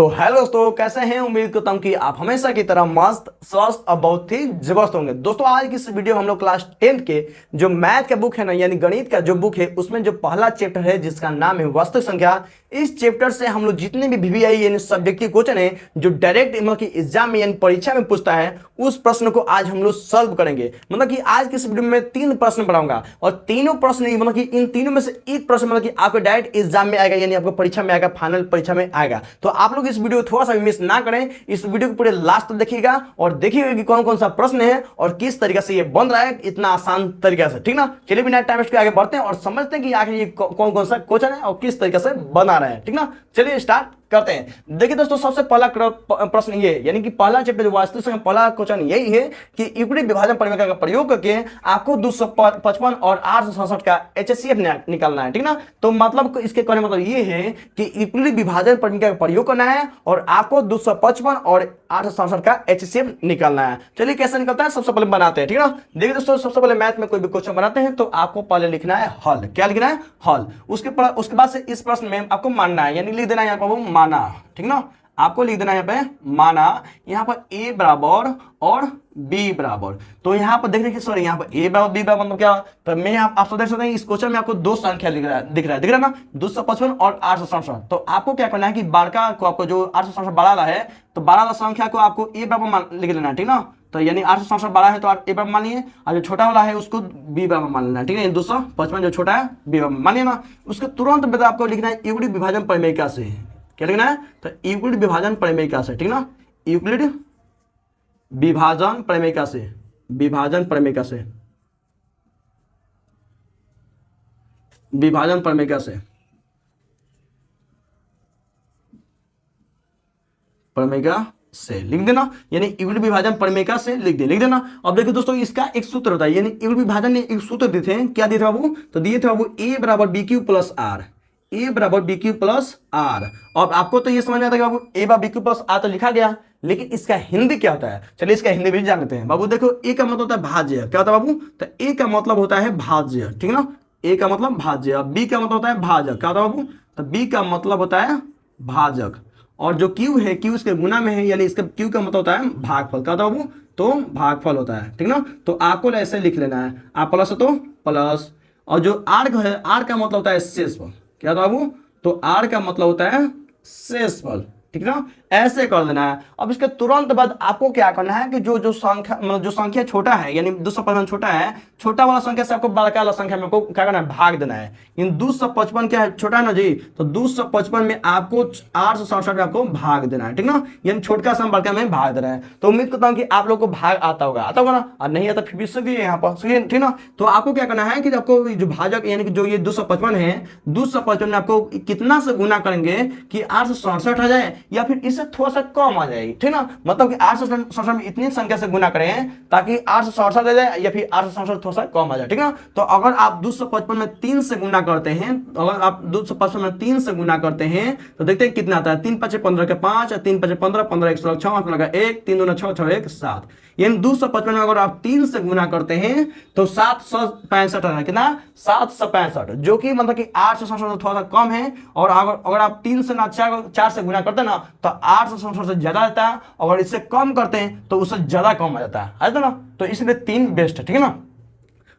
तो हेलो दोस्तों, कैसे हैं। उम्मीद करता हूं कि आप हमेशा की तरह मस्त स्वस्थ और बहुत ही जबरदस्त होंगे। दोस्तों आज की इस वीडियो में हम लोग क्लास 10th के जो मैथ का बुक है ना, यानी गणित का जो बुक है, उसमें जो पहला चैप्टर है जिसका नाम है वास्तविक संख्या, इस चैप्टर से हम लोग जितने भी वीवीआई यानी सब्जेक्टिव क्वेश्चन है जो डायरेक्ट मतलब कि एग्जाम में यानी परीक्षा में पूछता है, उस प्रश्न को आज हम लोग सॉल्व करेंगे। मतलब कि आज की इस वीडियो में 3 प्रश्न पढ़ाऊंगा और तीनों प्रश्न मतलब कि इन तीनों में से एक प्रश्न मतलब कि आपको डायरेक्ट एग्जाम में आएगा, यानी आपको परीक्षा में आएगा, फाइनल परीक्षा में आएगा। तो आप लोग इस वीडियो को थोड़ा सा भी मिस ना करें, इस वीडियो को पूरे लास्ट तक देखिएगा और देखिएगा कि कौन कौन सा प्रश्न है और किस तरीके से ये बन रहा है इतना आसान तरीके से। ठीक ना, चलिए बिना टाइम वेस्ट के आगे बढ़ते हैं और समझते हैं कि आखिर ये कौन कौन सा क्वेश्चन है और किस तरीके से बना रहे हैं। ठीक ना, चलिए स्टार्ट करते हैं। देखिए दोस्तों, सबसे पहला प्रश्न ये यानी कि पहला चैप्टर जो वास्तविक संख्या, पहला क्वेश्चन यही है कि यूक्लिड विभाजन परिमेय का प्रयोग करके आपको 255 और 867 का एचसीएफ निकालना है। ठीक ना, तो मतलब इसके कहने मतलब ये है कि यूक्लिड विभाजन परिमेय का प्रयोग करना है और आपको 255 और 867 का एचसीएफ निकालना है। चलिए कैसे निकलता है सबसे पहले बनाते हैं। ठीक ना, देखिए दोस्तों, सबसे पहले मैथ में कोई भी क्वेश्चन बनाते हैं तो आपको पहले लिखना है हल। क्या लिखना है? हल। उसके बाद से इस प्रश्न में आपको मानना है, यानी लिख देना है यहाँ पर माना। ठीक ना, आपको लिख देना है यहाँ पे माना, यहाँ पर a बराबर और b बराबर। तो यहाँ पर देखने की सॉरी, यहाँ पर a बराबर b बराबर मतलब क्या? तो मैं आप देख सकते हैं इस क्वेश्चन में आपको दो संख्या दिख रहा है ना, 255 और 867। तो आपको क्या करना है कि बड़का को आपको जो 867 बड़ा वाला है, तो बड़ा वाला संख्या को आपको a बराबर लिख लेना है। ठीक ना, तो यानी 867 बड़ा है तो a बराबर मान लिए, और जो छोटा वाला है उसको b बराबर मान लेना है। ठीक है, 255 जो छोटा है b बराबर मान लिया ना। उसके तुरंत बाद आपको लिखना है यूक्लिड विभाजन परिमेय से। क्या लिखना है? तो यूक्लिड विभाजन परिमेय से। ठीक ना, यूक्लिड विभाजन परिमेय से, विभाजन परिमेय से, विभाजन परिमेय से, परिमेय से लिख देना, यानी यूक्लिड विभाजन परिमेय से लिख देना। अब देखिए दोस्तों, इसका एक सूत्र होता है, यानी यूक्लिड विभाजन ने एक सूत्र दिए थे। क्या दिए थे बाबू? तो दिए थे बाबू a बराबर B Q plus R, a बराबर बी क्यू प्लस आर। अब आपको तो ये समझ में आता है कि बाबू a बराबर बी क्यू प्लस आर तो लिखा गया, लेकिन इसका हिंदी क्या होता है? चलिए इसका हिंदी भी जानते हैं। बाबू देखो, a का मतलब होता है भाज्य। क्या होता है बाबू? तो a का मतलब होता है भाज्य। ठीक ना, a का मतलब भाज्य, b का मतलब होता है भाजक। क्या होता है बाबू? तो b का मतलब होता है भाजक, और जो q है, q इसके गुना में है, यानी इसका q का मतलब होता है भागफल। क्या होता है बाबू? तो भागफल होता है। ठीक ना, तो आपको ऐसे लिख लेना है, आप प्लस हो तो प्लस, और जो r है, r का मतलब होता है शेषफल। क्या होता है बाबू? तो r का मतलब होता है शेषफल। ठीक ना, ऐसे कर देना है। अब इसके तुरंत बाद आपको क्या करना है कि जो संख्या मतलब जो संख्या छोटा है, यानी 255 छोटा है, छोटा वाला संख्या से आपको बड़का वाला संख्या में आपको क्या करना है? भाग देना है। इन 255 क्या है? छोटा है ना जी, तो 255 में आपको 867 में आपको भाग देना है। ठीक ना, यानी छोटका से बड़का में भाग देना है। तो उम्मीद करता हूँ कि आप लोग को भाग आता होगा ना, और नहीं आता फिर भी सही है यहाँ पर। ठीक ना, तो आपको क्या करना है कि आपको जो भाजक यानी कि जो ये 255 है, 255 में आपको कितना से गुना करेंगे कि 867 आ जाए या फिर इससे थोड़ा सा कम आ जाएगी। ठीक ना, मतलब कि 867 में इतनी संख्या से गुना करें ताकि 867 आ जाए या फिर 867 थोड़ा सा कम आ जाए। ठीक ना, तो अगर आप 255 में 3 से गुना करते हैं, अगर आप 255 में 3 से गुना करते हैं तो देखते हैं कितना आता है। 3 5 15 के 5, 3 5 15, 15 1 6, 8 लगा 1, 3 2 6 6 1 7, यानी 255 में अगर आप 3 से गुना करते हैं तो 765 है। कितना? 765, जो कि मतलब कि 867 थोड़ा सा कम है। और अगर आप 3 से ना 4 से गुना करते हैं ना तो 867 से ज्यादा आता है, अगर इससे कम करते हैं तो उससे ज्यादा कम आ जाता है ना। तो इसलिए 3 बेस्ट है। ठीक है ना,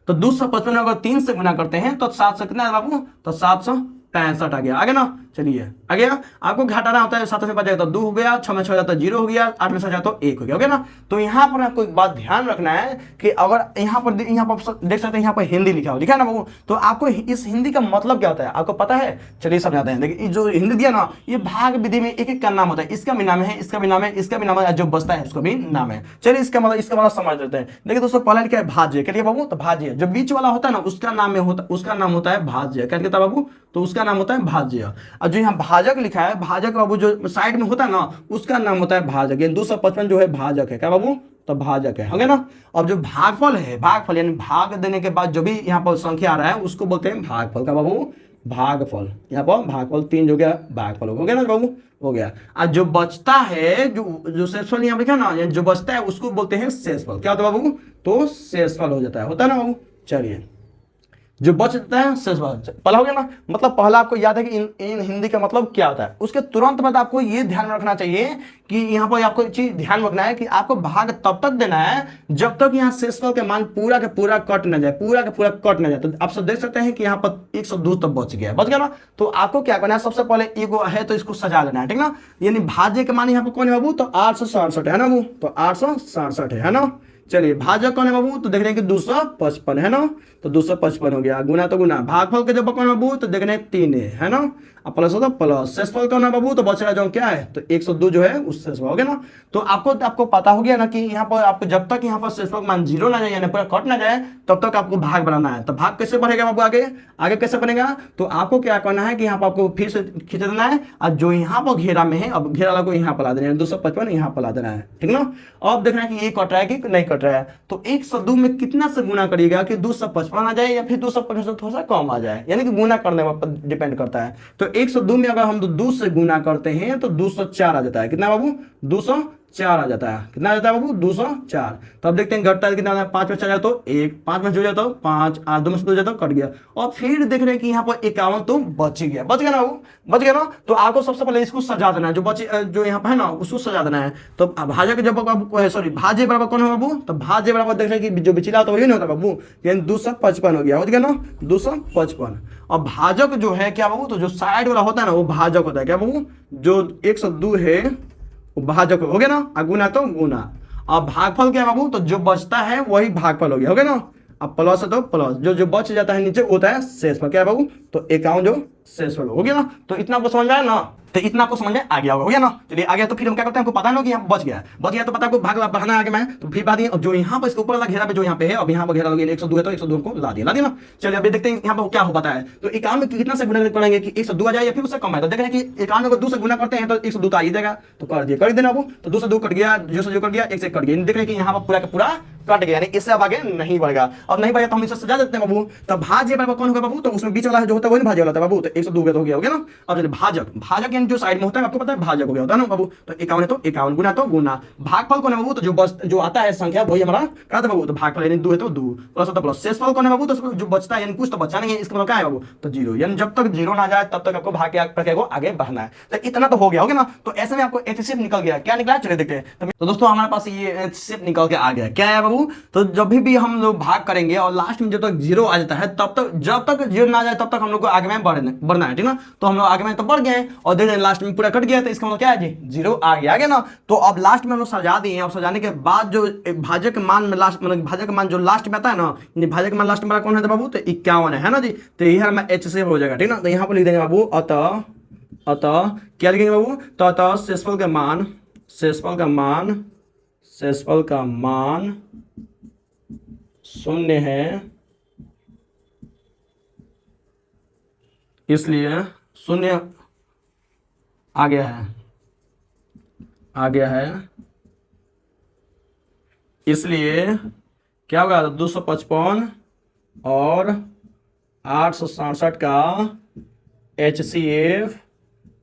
तो 255 अगर 3 से गुना करते हैं तो 7 से कितना है बाबू? तो 765 आ गया। आगे ना, चलिए आगे आपको घटाना होता है। 7 से 5 जाता है 2 हो गया, 6 में 6 जाता है 0 हो गया, 8 में 6 जाता है 1 हो गया। ओके ना, तो यहाँ पर आपको एक बात ध्यान रखना है कि अगर यहाँ पर देख सकते हैं, यहाँ पर हिंदी लिखा है ना बाबू, तो आपको इस हिंदी का मतलब क्या होता है आपको पता है? चलिए समझाते हैं। देखिए जो हिंदी दिया ना, ये भाग विधि में एक एक का नाम होता है, इसका भी नाम है, इसका भी नाम है, इसका भी नाम है, जो बचता है उसका भी नाम है। चलिए इसका मतलब समझ लेते हैं। देखिए दोस्तों, पहला क्या है? भाज्य। क्या बाबू? तो भाज्य। जो बीच वाला होता है ना, उसका नाम होता है भाज्य। क्या कहता है बाबू? तो उसका नाम होता है भाज्य। और जो यहाँ भाजक लिखा है, भाजक बाबू जो साइड में होता है ना, उसका नाम होता है भाजक। यानी 255 जो है भाजक है। क्या बाबू? तो भाजक है। ओके ना, अब जो भागफल है, भागफल यानी भाग देने के बाद जो भी यहाँ पर संख्या आ रहा है उसको बोलते हैं भागफल। का बाबू? भागफल। यहाँ पर भागफल 3 जो गया भागफल हो गया ना बाबू, हो गया। और जो बचता है, जो शेषफल यहाँ लिखा ना, जो बचता है उसको बोलते हैं शेषफल। क्या होता है बाबू? तो शेषफल हो जाता है, होता है ना बाबू। चलिए जो बच जाता है शेष भाग। पहला हो गया ना, मतलब पहला आपको याद है कि इन हिंदी का मतलब क्या होता है। उसके तुरंत बाद आपको ये ध्यान में रखना चाहिए कि यहाँ पर आपको एक चीज ध्यान रखना है कि आपको भाग तब तक देना है जब तक यहाँ शेषफल के मान पूरा का पूरा कट न जाए, पूरा का पूरा कट न जाए। तो आप सब देख सकते हैं कि यहाँ पर 102 तब बच गया ना। तो आपको क्या करना है, सबसे पहले एगो है तो इसको सजा लेना है, ठीक ना। यानी भाज्य के मान यहाँ पर कौन है बाबू, तो 867 है ना बाबू, तो 867 है ना। चलिए भाजक कौन है बाबू, तो देख रहे हैं कि 255 है ना, तो 255 हो गया। गुना तो गुना, भागफल के जब कौन है बाबू, तो देख रहे हैं 3 है ना, अब प्लस होता प्लस। शेषफल कौन है बाबू, तो बच रहा जो क्या है, तो 102 जो है उस शेषफल हो गया ना। तो आपको पता हो गया ना कि यहाँ पर आपको जब तक यहाँ पर शेषफल मान 0 ना जाए, यानी पूरा कट ना जाए, तब तक आपको भाग बनाना है। तो भाग कैसे बनेगा बाबू, आगे कैसे बनेगा, तो आपको क्या करना है कि यहाँ पर आपको फिर से खींच देना है, और जो यहाँ पर घेरा में है, अब घेरा वाला को यहाँ पर ला देना है, 255 यहाँ पर ला देना है, ठीक ना। अब देखना है कि ये कट रहा है कि नहीं कट रहा है। तो 102 में कितना से गुना करिएगा कि 255 आ जाए या फिर 255 थोड़ा सा कम आ जाए, यानी कि गुना करने पर डिपेंड करता है। तो 102 में अगर हम 2 से गुना करते हैं तो 204 आ जाता है। कितना बाबू, 204 आ जाता है। कितना आ जाता है बाबू, 204। तो अब देखते हैं घटता है कितना, 5 में चला जाए तो 1, 5 में जुड़ जाता है 5, 8 2 में से 2 जाता है कट गया। और फिर देख रहे हैं कि यहाँ पर 51 तो बच गया, बच गया ना बाबू, बच गया ना। तो आपको सबसे पहले इसको सजा देना है, जो बचे जो यहाँ पर है ना उसको सजा देना है। तो भाजक जब सॉरी भाज्य बराबर कौन है बाबू, तो भाज्य बराबर देख रहे हैं कि जो बिचला होता है वही नहीं होता बाबू, यानी 255 हो गया, हो गया ना 255। और भाजक जो है क्या बाबू, तो जो साइड वाला होता है ना वो भाजक होता है क्या बाबू, जो 102 है वो भाजक हो गया ना, और गुना तो गुना। अब भागफल क्या बाबू, तो जो बचता है वही भागफल हो गया, हो गया ना। अब प्लस है तो प्लस, जो बच जाता है नीचे होता है शेषफल क्या बाबू, तो 51 जो शेषफल हो गया ना। तो इतना आपको समझ में आया ना, तो इतना आपको समझ में आ गया होगा, हो गया ना। चलिए आ गया, तो फिर हम क्या करते हैं, हमको पता है ना कि यहाँ बच गया तो पता है आपको भाग बढ़ाना आगे में। तो फिर बात ये जो यहाँ पर इसके ऊपर वाला घेरा पे जो यहाँ पे है, अब यहाँ पर घेरा लगे 102 है तो 102 को ला दिया ना। चलिए अभी देखते हैं यहाँ पर क्या हो पाता है। तो 51 में कितना से गुना करेंगे कि 102 आ जाए या फिर उससे कम है। तो देख रहे हैं कि 51 को 2 से गुना करते हैं तो 102 तो आ ही जाएगा, तो कर दिए कर देना वो। तो 2 से 2 कट गया, जो से जो कट गया 1 से कट गया, देख रहे हैं कि यहाँ पर पूरा का पूरा कट गया, यानी इससे अब आगे नहीं बढ़ेगा। अब नहीं बढ़ेगा तो हम इसे सजा देते हैं बाबू। तो भाज्य बराबर कौन होगा बाबू, तो उसमें बीच वाला जो होता है वही भाज्य वाला था बाबू, तो 102 हो गया ना। अब चलिए भाजक यानी जो साइड में होता है आपको पता है भाजक हो गया होता है ना बाबू। तो 51 है तो 51, गुना तो गुना। भागफल कौन है बाबू, तो जो आता है संख्या वही हमारा क्या था बाबू, तो भागफल यानी 2 है तो 2 प्लस होता प्लस। शेषफल कौन है बाबू, तो जो बचता है यानी कुछ तो बचा नहीं है, इसका मतलब क्या है बाबू, तो 0, यानी जब तक 0 ना जाए तब तक आपको भाग के आगे बढ़ना है। तो इतना तो हो गया ना। तो ऐसे में आपको एचसीएफ निकल गया, क्या निकला चलिए देखते हैं। तो दोस्तों हमारे पास ये एचसीएफ निकल के आ गया, क्या है बाबू, तो जब भी हम लोग भाग करेंगे और लास्ट में जब तक 0 आ जाता है तब तक, जब तक 0 ना आ जाए तब तक हम लोग को आगे में बढ़ना है, ठीक ना। तो हम लोग आगे में तो बढ़ गए और देख लास्ट में पूरा कट गया, तो इसका मतलब क्या है जी 0 आ गया ना। तो अब लास्ट में हम लोग सजा दिए, और सजाने के बाद जो भाजक मान में लास्ट मतलब भाजक मान जो लास्ट में आता है ना, भाजक मान लास्ट में कौन है बाबू, तो 51 है ना जी। तो यह हमारा एच से हो जाएगा, ठीक ना। तो यहाँ पर लिख देंगे बाबू अतः क्या लिखेंगे बाबू, तो अतः शेषफल का मान 0 है, इसलिए 0 आ गया है, इसलिए क्या होगा, 255 और 867 का HCF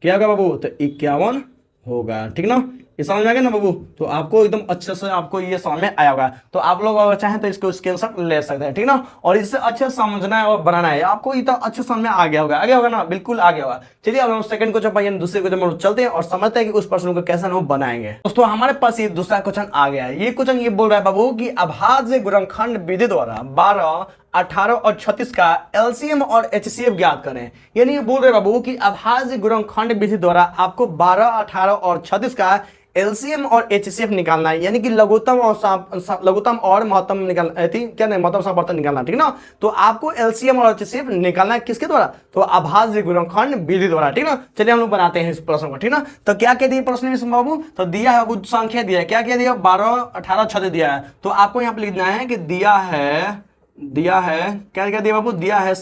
क्या होगा बाबू, तो 51 होगा, ठीक ना। ये समझ में आ गया ना बाबू। तो आपको एकदम अच्छे से आपको ये समझ में आया होगा। तो आप लोग अगर चाहें तो इसको स्क्रीनशॉट ले सकते हैं, ठीक ना। और इससे अच्छे समझना है और बनाना है, आपको इतना अच्छे समझ में आ गया होगा ना, बिल्कुल आ गया होगा। चलिए अब हम सेकंड क्वेश्चन दूसरे क्वेश्चन चलते हैं और समझते हैं कि उस प्रश्न को कैसे हम बनाएंगे। दोस्तों हमारे पास ये दूसरा क्वेश्चन आ गया है। ये क्वेश्चन ये बोल रहा है बाबू कि अभाज्य गुणनखंड विधि द्वारा 12, 18 और 36 का एलसीएम और एचसीएफ ज्ञात करें। यानी ये बोल रहे बाबू कि अभाज्य गुणनखंड विधि द्वारा आपको 12, 18 और 36 का एलसीएम और एचसीएफ निकालना है, यानी कि लघुत्तम और महत्तम निकालना, क्या नहीं महत्तम सावर्तन निकालना, ठीक ना। तो आपको एलसीएम और एचसीएफ निकालना है किसके द्वारा, तो अभाज्य गुणनखंड विधि द्वारा, ठीक ना। चलिए हम लोग बनाते हैं इस प्रश्न को, ठीक ना। तो क्या कह दिया प्रश्न में बाबू, तो दिया है बाबू संख्या दिया है, क्या क्या दिया 12, 18, 36 दिया है। तो आपको यहाँ पे लिखना है कि दिया है क्या क्या दिया बाबू, दिया है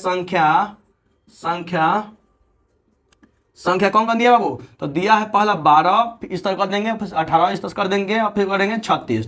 संख्या कौन कौन दिया बाबू, तो दिया है पहला 12 इस तरह कर देंगे, फिर 18 इस तरह कर देंगे और फिर करेंगे 36,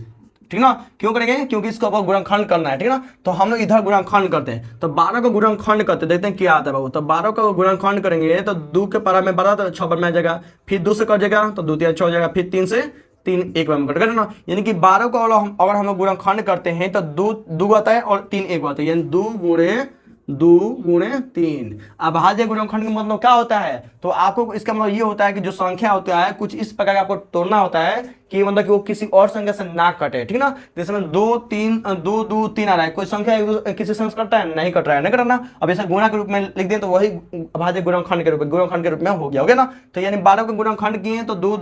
ठीक ना। क्यों करेंगे, क्योंकि इसको अब गुणनखंड करना है, ठीक ना। तो हम लोग इधर गुणनखंड करते हैं, तो 12 को गुणनखंड करते देखते हैं क्या आता है बाबू। तो 12 को गुणनखंड करेंगे तो 2 के पारा में 12 तो 6 पर में आ जाएगा, फिर 2 से कट जाएगा तो 2 3 6 हो जाएगा, फिर 3 से 3 1 में कट गया ना। यानी कि 12 को अगर हम लोग गुणनखंड करते हैं तो 2 आता है और 3 1 आता है, यानी 2 गुणे 2 गुणे 3। अभाज्य गुणनखंड का मतलब क्या होता है, तो आपको इसका मतलब ये होता है कि जो संख्या होता है कुछ इस प्रकार का आपको तोड़ना होता है कि मतलब कि वो किसी और संख्या से ना कटे, ठीक ना। जैसे 2 3 आ रहा है, कोई संख्या किसी से कटता है, नहीं कट रहा है, नहीं कटना। अब ऐसा गुणा के रूप में लिख दें तो वही अभाज्य गुणनखंड के रूप में हो गया ना। तो यानी 12 का गुणनखंड किए तो 2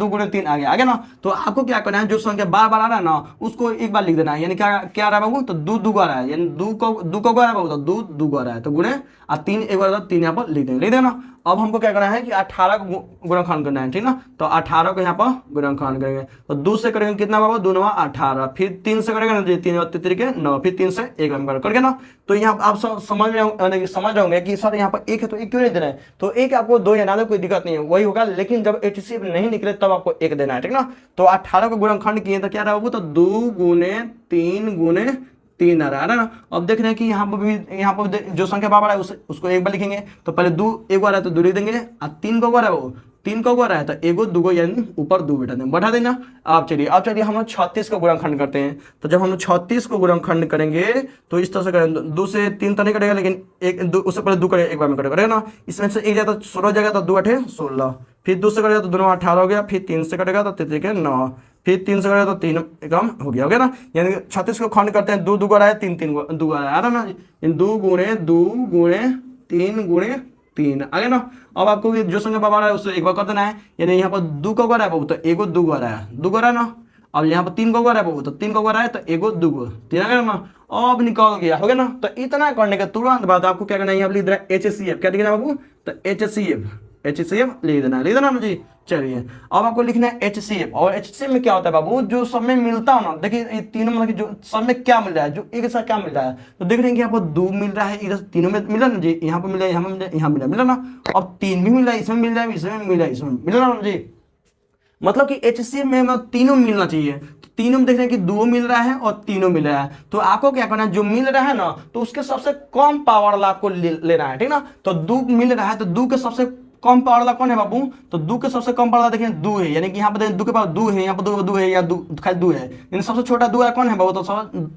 गुणे 3 आ गया ना। तो आपको क्या करना है, जो संख्या बार बार आ रहा है ना उसको एक बार लिख देना है। यानी क्या क्या आ रहा है बाबू, तो 2 आ रहा है, यानी 2 को आ रहा है बाबू, तो 2 आ रहा है, तो गुणे 3 एक बार 3 यहाँ पर लिख देना। अब हमको क्या करना है कि 18 को गुणनखंड करना है, ठीक ना। तो 18 को यहाँ पर गुणनखंड करेंगे, तो 2 से करेंगे कितना बाबा, 2 9 18, फिर 3 से करेंगे ना, 3 3 के 9, फिर 3 से 1 करके ना। तो यहाँ आप समझ रहे होंगे कि सर यहाँ पर 1 है तो 1 क्यों नहीं देना है, तो 1 आपको 2 या ना दो कोई दिक्कत नहीं है, वही होगा। लेकिन जब HCF नहीं निकले तब आपको 1 देना है, ठीक ना। तो 18 को गुणनखंड किए तो क्या रहा वो, तो 2 गुणे 3 गुणे 3 आ रहा है ना। अब देख रहे हैं कि यहाँ पर जो संख्या बार बार है उसको एक बार लिखेंगे, तो पहले 2 एक बार है तो 2 लिख देंगे, और 3 को बार है वो 3 को बार है तो एगो दूगो यानी ऊपर 2 बढ़ा देना। अब चलिए हम लोग 36 को गुणनखंड करते हैं। तो जब हम लोग 36 को गुणनखंड करेंगे तो इस तरह से करेंगे, 2 से 3 तो नहीं करेगा, लेकिन उससे पहले 2 करेगा, एक बार में करेगा ना। इसमें से एक जाता 16 जाएगा तो 2 8 16, फिर 2 से करेगा तो 2 9 18 हो गया, फिर 3 से करेगा तो 3 के 9, फिर 3 से करेगा तो 3 कम हो गया ना। यानी 36 को खंड करते हैं, 2 2 रहा है, 3 3 2 आ रहा है ना। 2 गुणे 3 गुणे 3 आ गया ना। अब आपको जो संख्या बाबा रहा है उससे एक बार कर देना है। यानी यहाँ पर 2 को रहा है बाबू, तो एगो 2 आ रहा है, 2 आ रहा है ना। अब यहाँ पर 3 को रहा है बाबू, तो 3 को रहा है तो एगो 2 3 आ गया ना। अब निकल गया, हो गया ना। तो इतना करने के तुरंत बाद आपको क्या करना है, यहाँ लिख देना HCF, क्या लिखना है बाबू, तो HCF लिख देना ना जी। चलिए अब आपको लिखना है HCF, और HCF में क्या होता है बाबू, जो सब में मिलता हो ना, देखिए ये तीनों मतलब कि जो सब में क्या मिल रहा है, जो एक साथ क्या मिल रहा है, तो देख रहे हैं कि यहाँ पर 2 मिल रहा है, इधर तीनों में मिला ना जी, यहाँ पर मिला, यहाँ में मिला, यहाँ मिला ना। अब 3 भी मिल रहा है, इसमें मिल रहा है, इसमें मिल रहा है, इसमें मिल रहा है जी। मतलब कि HCF में मतलब तीनों मिलना चाहिए। तो तीनों में देख रहे हैं कि 2 मिल रहा है और तीनों मिल रहा है, तो आपको क्या करना है, जो मिल रहा है ना तो उसके सबसे कम पावर वाला आपको लेना है, ठीक ना। तो 2 मिल रहा है तो 2 के सबसे कम पावर वाला कौन है बाबू, तो 2 के सबसे कम पावर वाला देखिए 2 है, यानी कि यहाँ पर 2 के पास 2 है, यहाँ पर 2 है या 2 खाली 2 है, यानी सबसे छोटा 2 वाला कौन है बाबू, तो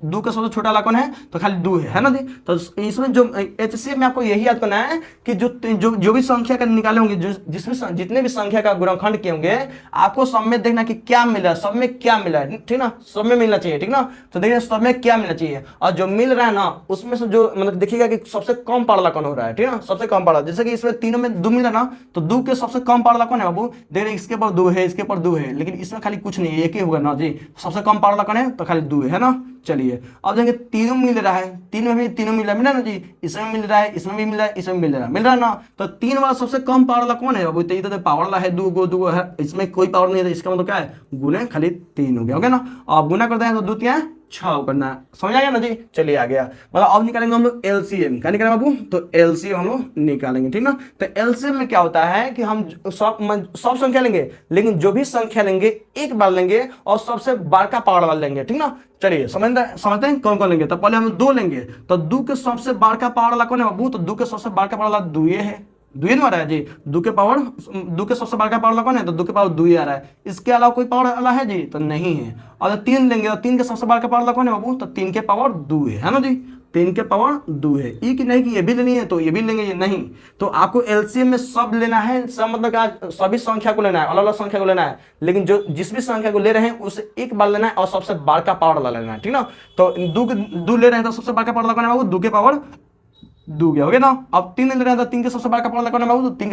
2 का सबसे छोटा वाला कौन है, तो खाली 2 है ना जी। तो इसमें जो HCF में आपको यही याद करना है कि जो भी संख्या का निकाले होंगे, जितने भी संख्या का गुणनखंड किए होंगे, आपको सब में देखना कि क्या मिला है, सब में क्या मिला है, ठीक ना, सब में मिलना चाहिए, ठीक ना। तो देखिए सब में क्या मिलना चाहिए, और जो मिल रहा है ना उसमें से जो मतलब देखिएगा कि सबसे कम पावर वाला कौन हो रहा है, ठीक ना, सबसे कम पावर। जैसे कि इसमें तीनों में 2 मिला ना, तो 2 के सबसे कम पावर वाला कौन है बाबू, देख रहे इसके पर 2 है, इसके पर 2 है, लेकिन इसमें खाली कुछ नहीं है, एक ही होगा ना जी। सबसे कम पावर वाला कौन है, तो खाली 2 है ना। चलिए अब देखेंगे तीनों मिल रहा है, तीन में भी तीनों मिला ना जी, इसमें मिल रहा है, इसमें भी मिल रहा है, इसमें मिल रहा है ना। तो 3 वाला सबसे कम पावर वाला कौन है बाबू, तो इधर पावर वाला है 2 है, इसमें कोई पावर नहीं है, इसका मतलब क्या है, गुणे खाली 3 हो गया ना। अब गुना करते हैं तो 2 3 6 करना है, समझ आ गया ना जी। चलिए आ गया, मतलब अब निकालेंगे हम लोग LCM, क्या निकालेंगे बाबू, तो LCM हम लोग निकालेंगे, ठीक ना। तो LCM में क्या होता है कि हम सब संख्या लेंगे, लेकिन जो भी संख्या लेंगे एक बार लेंगे और सबसे बड़का पावर वाला लेंगे, ठीक ना। चलिए समझते हैं कौन कौन लेंगे। तो पहले हम 2 लेंगे, तो 2 के सबसे बड़का पावर वाला कौन है बाबू, तो 2 के सबसे बड़का पावर वाला 2 है, 2 आ रहा है जी। 2 के सबसे बड़का पावर वाला कौन है, तो 2 के पावर 2 आ रहा है, इसके अलावा कोई पावर वाला है जी, तो नहीं है। और 3 लेंगे तो 3 के सबसे बड़का पावर वाला कौन है बाबू, तो 3 के पावर 2 है ना जी, 3 के पावर 2 है। ये कि नहीं कि ये भी लेनी है तो ये भी लेंगे, ये नहीं। तो आपको LCM में सब लेना है, सब मतलब क्या, सभी संख्या को लेना है, अलग अलग संख्या को लेना है, लेकिन जो जिस भी संख्या को ले रहे हैं उसे एक बार लेना है और सबसे बड़का पावर वाला लेना है, ठीक ना। तो 2 ले रहे हैं तो सबसे बड़का पावर वाला कौन है बाबू, 2 के पावर 2 गया हो गया ना। अब 3 ले रहे हैं तो 3 के सबसे बड़का पावर लगाना बाबू, तो 3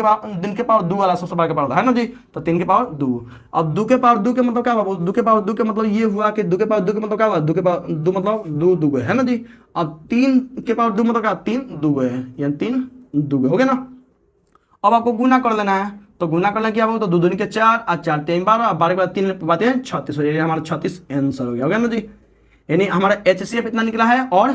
के पावर 2 वाला सबसे बड़का पावर है ना जी। तो 3 के पावर 2। अब 2 के पावर 2 के मतलब क्या बाबू, 2 के पावर 2 के मतलब ये हुआ कि 2 के पावर 2 के मतलब क्या हुआ, 2 के पावर 2 मतलब 2 है ना जी। अब 3 के पावर 2 मतलब क्या, 3 2 है, यानी 3 2 हो गया ना। अब आपको गुना कर लेना है, तो गुना करना क्या बाबू, तो 2 दूनी के 4 और 4 3 12, 12 के बाद 3 बातें 36 हो जाएगा, हमारा 36 आंसर हो गया ना जी। यानी हमारा HCF इतना निकला है और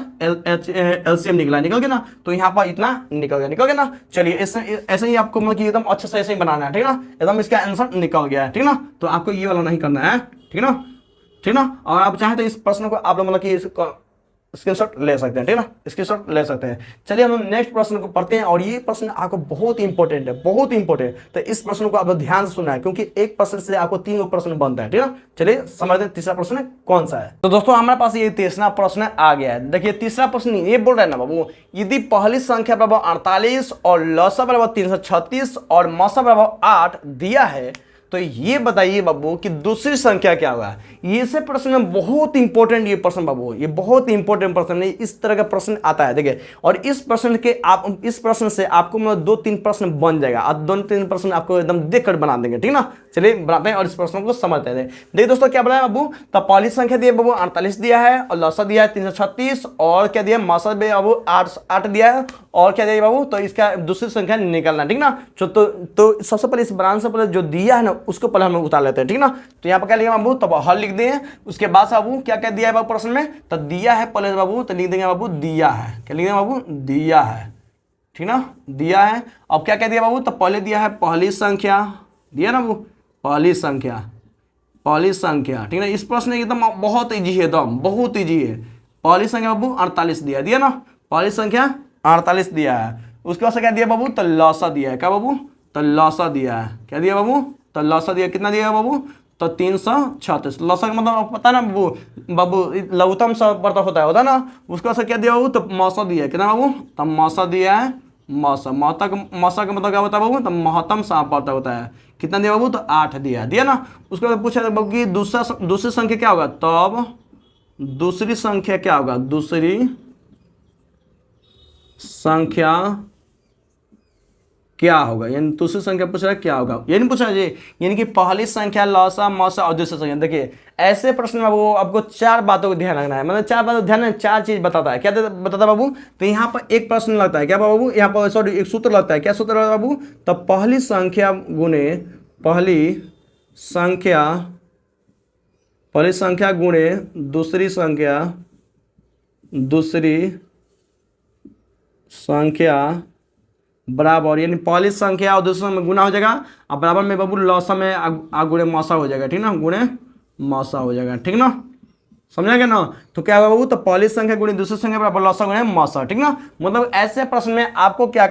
LCM निकला गया ना, तो यहाँ पर इतना निकल गया ना। चलिए ऐसे ही आपको मतलब कि एकदम अच्छे से ऐसे ही बनाना है, ठीक है ना, एकदम इसका आंसर निकल गया है, ठीक है ना। तो आपको ये वाला नहीं करना है, ठीक है ना, ठीक ना। और आप चाहें तो इस प्रश्न को आप लोग मतलब कि स्क्रीनशॉट ले सकते हैं, ठीक है ना, स्क्रीनशॉट ले सकते हैं। चलिए हम नेक्स्ट प्रश्न को पढ़ते हैं और ये प्रश्न आपको बहुत इंपॉर्टेंट है, बहुत इंपॉर्टेंट। तो इस प्रश्न को आप ध्यान से सुनना है क्योंकि एक प्रश्न से आपको 3 प्रश्न बनता है, ठीक है। चलिए समझते हैं तीसरा प्रश्न कौन सा है। तो दोस्तों हमारे पास ये तीसरा प्रश्न आ गया है। देखिए तीसरा प्रश्न ये बोल रहा है ना बाबू, यदि पहली संख्या बराबर 48 और लसा बराबर 336 और मसा बराबर 8 दिया है तो ये बताइए बाबू कि दूसरी संख्या क्या होगा। ये से प्रश्न में बहुत इंपॉर्टेंट ये प्रश्न बाबू, ये बहुत इंपॉर्टेंट प्रश्न है। इस तरह का प्रश्न आता है देखिए, और इस प्रश्न के आप इस प्रश्न से आपको मतलब 2-3 प्रश्न बन जाएगा। अब 2-3 प्रश्न आपको एकदम देख कर बना देंगे, ठीक ना। चलिए बनाते हैं और इस प्रश्न को समझते हैं। देखिए दोस्तों क्या बोला है बाबू, तो पहली संख्या दिया बाबू 48 दिया है और लसा दिया है 336 और क्या दिया मसा बाबू 8 दिया है और क्या दिया बाबू, तो इसका दूसरी संख्या निकालना, ठीक ना। तो सबसे पहले इस बनाने से पहले जो दिया है ना उसको पहले हम उतार लेते हैं, ठीक ना। तो यहाँ पर क्या लिखा बाबू, तो हल लिख दें। उसके बाद बाबू क्या क्या दिया है बाबू प्रश्न में, तो दिया है पहले बाबू, तो लिख देंगे बाबू दिया है। क्या लिख देंगे बाबू, दिया है, ठीक ना, दिया है। अब क्या क्या दिया बाबू, तो पहले दिया है पहली संख्या, दिया ना बाबू पहली संख्या, पहली संख्या, ठीक है। इस प्रश्न एकदम बहुत ईजी है, एकदम बहुत ईजी है। पहली संख्या बाबू 48 दिया ना, पहली संख्या 48 दिया है। उसके बाद क्या दिया बाबू, तो लसा दिया है। क्या बाबू, तो लसा दिया है। क्या दिया बाबू, तो लसा दिया, कितना दिया बाबू, तो 336। लसा का मतलब पता ना बाबू लघुत्तम वर्तक होता है ना। उसके बाद क्या दिया बाबू, तो मसा दिया, कितना बाबू, तो मसा दिया है। मसा का मतलब क्या होता है बाबू, तो महत्तम वर्तक होता है। कितना दिया बाबू, तो 8 दिया ना। उसके बाद पूछा बाबू कि दूसरी संख्या क्या होगा, तब दूसरी संख्या क्या होगा, दूसरी संख्या क्या होगा, यानी दूसरी संख्या पूछ रहा है क्या होगा, ये नहीं पूछा जी, यानी कि पहली संख्या लसा मसा और दूसरी संख्या। देखिए ऐसे प्रश्न में वो आपको 4 बातों को ध्यान रखना है, मतलब 4 बातों ध्यान, 4 चीज बताता है। क्या बताता है बाबू, तो यहाँ पर एक प्रश्न लगता है, क्या बाबू, यहाँ पर सॉरी एक सूत्र लगता है। क्या सूत्र लगता है बाबू, तो पहली संख्या गुणे दूसरी संख्या बराबर, यानी पहली संख्या और दूसरी संख्या में गुना हो जाएगा और बराबर में बाबू लसा में गुणे मसा हो जाएगा, ठीक ना, गुणे मसा हो जाएगा, ठीक ना, समझा गया ना। तो क्या होगा बाबू, तो पहली संख्या गुणे दूसरी संख्या बराबर लसा गुणे मसा, ठीक ना। मतलब ऐसे प्रश्न में आपको क्या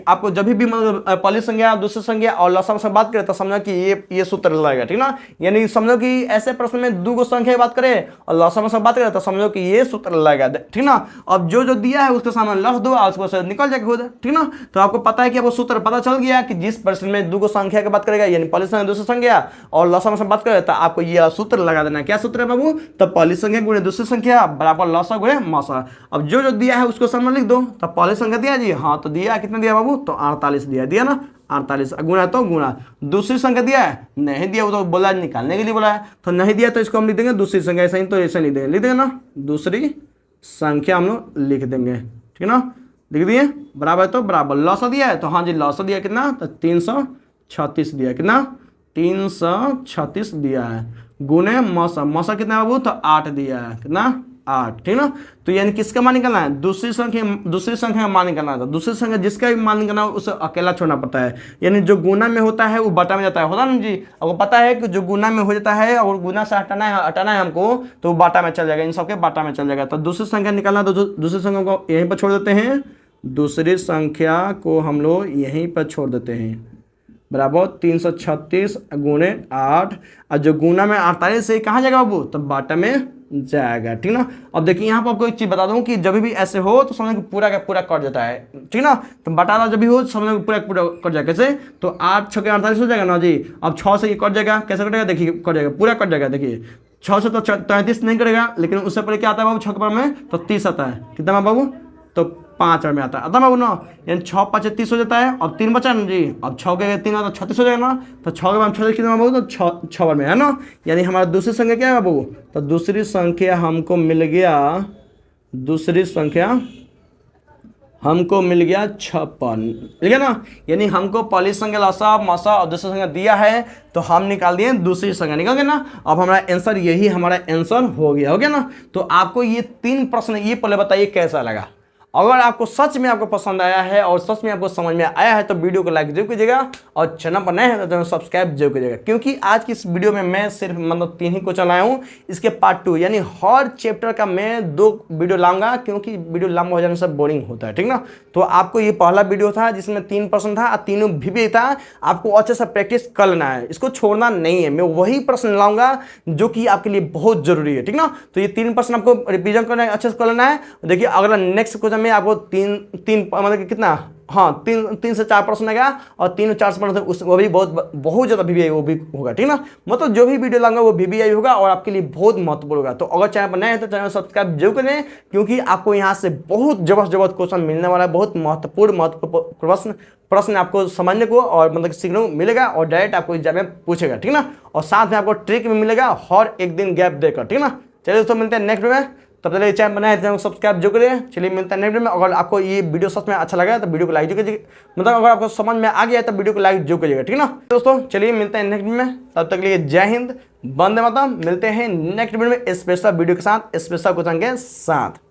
आपको जब भी मतलब पहली संख्या दूसरी संख्या और लसा से बात करें तो समझो कि ये सूत्र लगेगा, ठीक ना। यानी समझो कि ऐसे प्रश्न में 2 संख्या की बात करें और लसा से बात करें तो समझो कि ये सूत्र लगेगा, ठीक ना। अब जो दिया है उसके सामने लख दो और उसको निकल जाएगा खुद, ठीक ना। तो आपको पता है कि वो सूत्र पता चल गया कि जिस प्रश्न में 2 संख्या की बात करेगा यानी पहली संख्या दूसरी संख्या और लसा से बात करें तो आपको ये सूत्र लगा देना। क्या सूत्र है बाबू, तो पहली संख्या गुणे दूसरी संख्या बराबर लसा गुणे मसा। अब जो दिया है उसको सामने लिख दो। तो पहली संख्या दिया जी, हाँ तो दिया, कितना दिया बाबू, तो 48 दिया ना, 48 गुणा तो गुणा। दूसरी संख्या दिया है, नहीं दिया, वो तो बोला निकालने के लिए बोला है, तो नहीं दिया तो इसको हम लिख देंगे दूसरी संख्या, ऐसा ही तो ऐसे लिख देंगे ना, दूसरी संख्या हम लोग लिख देंगे, ठीक ना, लिख दिए बराबर। तो बराबर लसा दिया है, तो हाँ जी लसा दिया कितना, तो 336 दिया, कितना 336 दिया है, गुणे मसा कितना बाबू, तो 8 दिया है, कितना 8, ठीक ना। तो यानी किसका मान निकालना है, दूसरी संख्या का मान निकालना था। दूसरी संख्या जिसका भी मान निकालना है उसे अकेला छोड़ना पड़ता है, यानी जो गुना में होता है वो बटा में जाता है, होता ना जी। आपको पता है कि जो गुना में हो जाता है और गुना से हटाना है हमको, तो वो बाटा में चल जाएगा, इन सबके बाटा में चल जाएगा। तो दूसरी संख्या निकालना, तो दूसरी संख्या को यहीं पर छोड़ देते हैं, दूसरी संख्या को हम लोग यहीं पर छोड़ देते हैं, बराबर 336 गुणे 8 और जो गुना में 48 से कहाँ जाएगा बाबू, तो बाटा में जाएगा, ठीक ना। अब देखिए यहाँ पर आपको एक चीज बता दूं कि जब भी ऐसे हो तो समझो कि पूरा का पूरा कट जाता है, ठीक ना। तो बटाना जब भी हो समझो कि पूरा कट जाएगा, कैसे, तो 8 6 48 हो जाएगा ना जी। अब 6 से ये कट जाएगा, कैसे कटेगा, देखिए कट जाएगा, पूरा कट जाएगा। देखिए 6 से तो 33 नहीं करेगा, लेकिन उससे पहले क्या आता है बाबू, 6 के बार में तो 30 आता है, कितना बाबू, तो 5 में आता है बाबू ना, यानी 6 5 30 हो जाता है। अब 3 बचा ना जी, अब 6 के 3 तो 36 हो जाएगा ना, तो 6 के बाद 36 कितना बाबू, तो 6 बार में है ना। यानी हमारा दूसरी संख्या क्या है बाबू, तो दूसरी संख्या हमको मिल गया 56, ठीक है ना। यानी हमको पहली संख्या लसा मसा और दूसरी संख्या दिया है तो हम निकाल दिए दूसरी संख्या, निकल गया ना। अब हमारा आंसर यही हमारा आंसर हो गया ना। तो आपको ये 3 प्रश्न ये पहले बताइए कैसा लगा। अगर आपको सच में आपको पसंद आया है और सच में आपको समझ में आया है तो वीडियो को लाइक जरूर कीजिएगा और चैनल पर नए हैं तो चैनल सब्सक्राइब जरूर कीजिएगा, क्योंकि आज की इस वीडियो में मैं सिर्फ मतलब 3 ही क्वेश्चन लाया हूँ। इसके पार्ट 2 यानी हर चैप्टर का मैं 2 वीडियो लाऊंगा, क्योंकि वीडियो लंबा हो जाने से बोरिंग होता है, ठीक ना। तो आपको ये पहला वीडियो था जिसमें 3 प्रश्न था और तीनों भी था, आपको अच्छे से प्रैक्टिस कर लेना है, इसको छोड़ना नहीं है। मैं वही प्रश्न लाऊंगा जो कि आपके लिए बहुत जरूरी है, ठीक ना। तो ये 3 प्रश्न आपको रिवीजन करना है, अच्छे से कर लेना है। देखिए अगला नेक्स्ट क्वेश्चन में आपको तीन मतलब कि कितना, हाँ 3 से 4 प्रश्न आएगा और 3 और 4 से प्रश्न उस वो भी बहुत ज़्यादा VBI वो भी होगा, ठीक ना। मतलब जो भी वीडियो लाऊंगा वो VBI होगा और आपके लिए बहुत महत्वपूर्ण होगा। तो अगर चैनल पर नए हैं तो चैनल सब्सक्राइब जरूर करें, क्योंकि आपको यहाँ से बहुत जबरदस्त क्वेश्चन मिलने वाला है, बहुत महत्वपूर्ण प्रश्न आपको समझने को और मतलब सीखने को मिलेगा और डायरेक्ट आपको एग्जाम में पूछेगा, ठीक ना। और साथ में आपको ट्रिक भी मिलेगा हर एक दिन गैप देकर, ठीक ना। चलिए दोस्तों मिलते हैं नेक्स्ट वीडियो में, तब तक चैनल बनाए चैनल सब्सक्राइब जो करें। चलिए मिलता है नेक्स्ट वीडियो में। अगर आपको ये वीडियो सच में अच्छा लगा तो वीडियो को लाइक जो कीजिए, मतलब अगर आपको समझ में आ गया है तो वीडियो को लाइक जो करिएगा, ठीक ना दोस्तों। चलिए मिलते हैं नेक्स्ट वीडियो में, तब तक के लिए जय हिंद, वंदे मातरम। मिलते हैं नेक्स्ट वीडियो में स्पेशल वीडियो के साथ, स्पेशल क्वेश्चन के साथ।